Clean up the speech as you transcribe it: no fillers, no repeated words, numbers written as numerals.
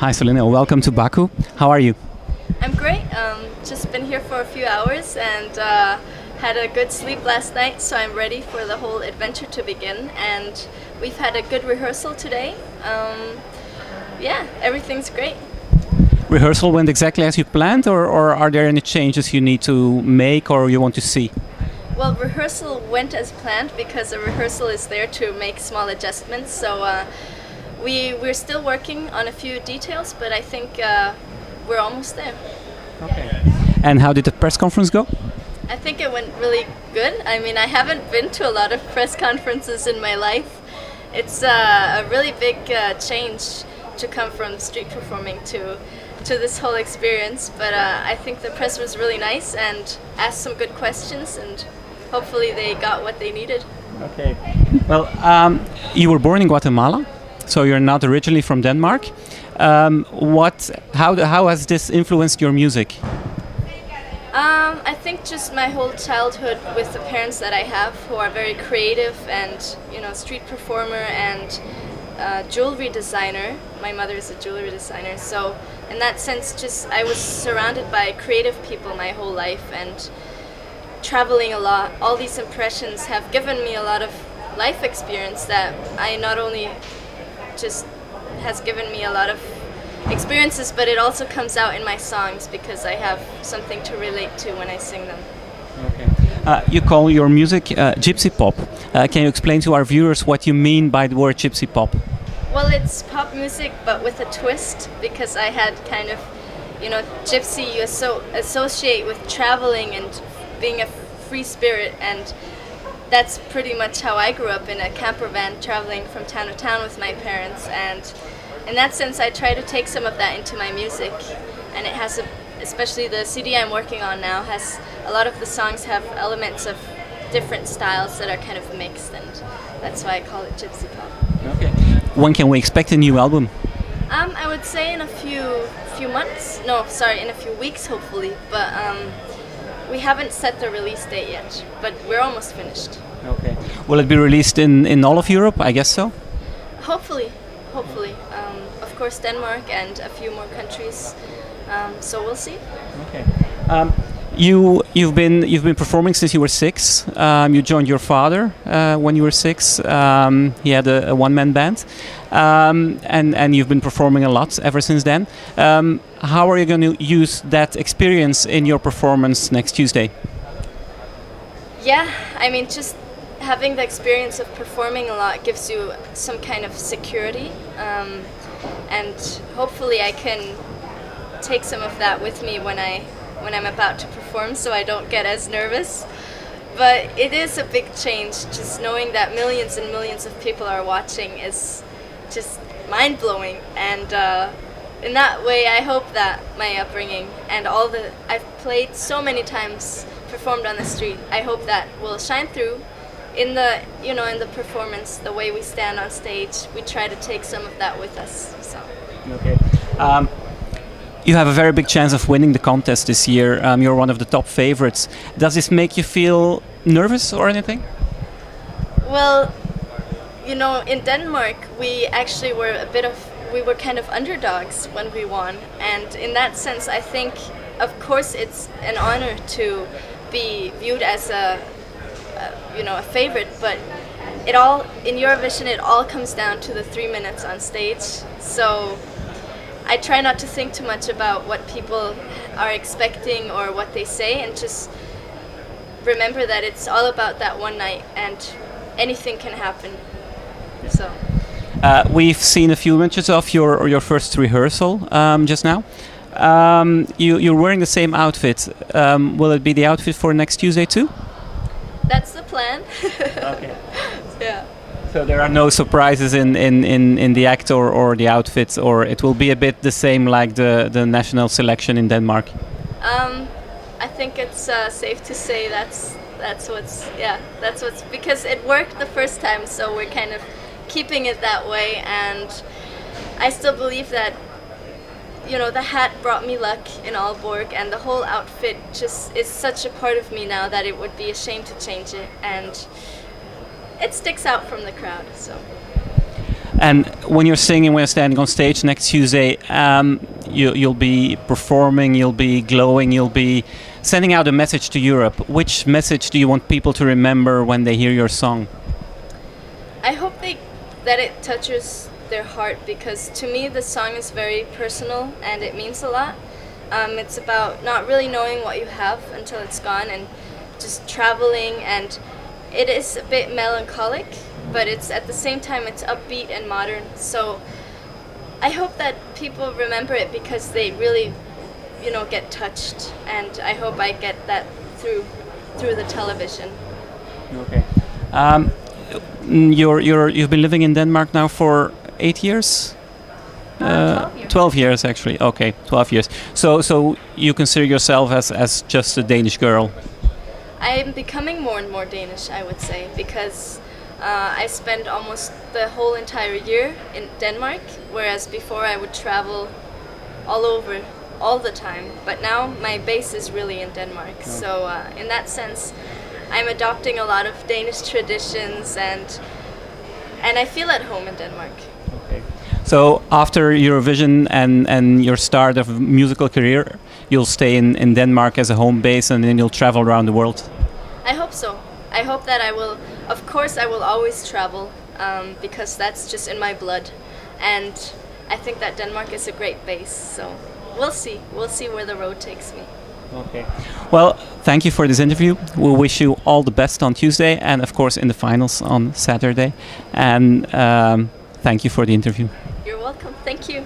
Hi Soluna, welcome to Baku. How are you? I'm great. Just been here for a few hours and had a good sleep last night, so I'm ready for the whole adventure to begin. And we've had a good rehearsal today. Yeah, everything's great. Rehearsal went exactly as you planned, or are there any changes you need to make or you want to see? Well, rehearsal went as planned because a rehearsal is there to make small adjustments. So we're still working on a few details, but I think we're almost there. Okay. And how did the press conference go? I think it went really good. I mean, I haven't been to a lot of press conferences in my life. It's a really big change to come from street performing to this whole experience. But I think the press was really nice and asked some good questions, and hopefully they got what they needed. Okay. Well, you were born in Guatemala, so you're not originally from Denmark. How has this influenced your music? I think just my whole childhood with the parents that I have, who are very creative and street performer and jewelry designer. My mother is a jewelry designer, so in that sense, just I was surrounded by creative people my whole life and traveling a lot. All these impressions have given me a lot of life experience that I not only just has given me a lot of experiences, but it also comes out in my songs because I have something to relate to when I sing them. Okay. You call your music Gypsy Pop. Can you explain to our viewers what you mean by the word Gypsy Pop? Well, it's pop music, but with a twist, because I had kind of, gypsy you associate with traveling and being a free spirit, and that's pretty much how I grew up, in a camper van traveling from town to town with my parents. And in that sense, I try to take some of that into my music, and it has especially the CD I'm working on now has a lot of the songs have elements of different styles that are kind of mixed, and that's why I call it Gypsy Pop. Okay. When can we expect a new album? I would say in a few months. No, sorry, in a few weeks, hopefully. But we haven't set the release date yet, but we're almost finished. Okay. Will it be released in all of Europe? I guess so. Hopefully. Of course, Denmark and a few more countries. So we'll see. Okay. You've been performing since you were 6. You joined your father when you were 6. He had a one-man band, and you've been performing a lot ever since then. How are you going to use that experience in your performance next Tuesday? Yeah, I mean, just having the experience of performing a lot gives you some kind of security, and hopefully I can take some of that with me when I'm about to perform, so I don't get as nervous. But it is a big change, just knowing that millions and millions of people are watching is just mind-blowing. And in that way, I hope that my upbringing and I've played so many times, performed on the street, I hope that will shine through in the performance, the way we stand on stage. We try to take some of that with us. So. Okay. You have a very big chance of winning the contest this year. You're one of the top favorites. Does this make you feel nervous or anything? Well, in Denmark, we actually we were kind of underdogs when we won. And in that sense, I think, of course, it's an honor to be viewed as a favorite, but in Eurovision, it all comes down to the 3 minutes on stage. So I try not to think too much about what people are expecting or what they say, and just remember that it's all about that one night and anything can happen. So we've seen a few images of your first rehearsal just now. You're wearing the same outfit. Will it be the outfit for next Tuesday too? That's the plan. Okay. Yeah. So there are no surprises in the act or the outfits, or it will be a bit the same like the national selection in Denmark? I think it's safe to say that's what's because it worked the first time, so we're kind of keeping it that way. And I still believe that the hat brought me luck in Aalborg, and the whole outfit just is such a part of me now that it would be a shame to change it, and it sticks out from the crowd. So And when you're singing, when you're standing on stage next Tuesday, you'll be performing, you'll be glowing, you'll be sending out a message to Europe. Which message do you want people to remember when they hear your song? I hope that it touches their heart, because to me the song is very personal and it means a lot. It's about not really knowing what you have until it's gone, and just traveling, and it is a bit melancholic, but it's at the same time it's upbeat and modern. So I hope that people remember it because they really, get touched, and I hope I get that through the television. Okay. You've been living in Denmark now for 8 years? 12 years. 12 years, actually. Okay, 12 years. So you consider yourself as just a Danish girl? I am becoming more and more Danish, I would say, because I spend almost the whole entire year in Denmark, whereas before I would travel all over all the time. But now my base is really in Denmark. Oh. So in that sense, I'm adopting a lot of Danish traditions, and I feel at home in Denmark. Okay. So after Eurovision and your start of a musical career, you'll stay in Denmark as a home base, and then you'll travel around the world? I hope so. I hope that I will. Of course, I will always travel because that's just in my blood, and I think that Denmark is a great base. So we'll see. We'll see where the road takes me. Okay. Well, thank you for this interview. We'll wish you all the best on Tuesday, and of course in the finals on Saturday. And thank you for the interview. You're welcome. Thank you.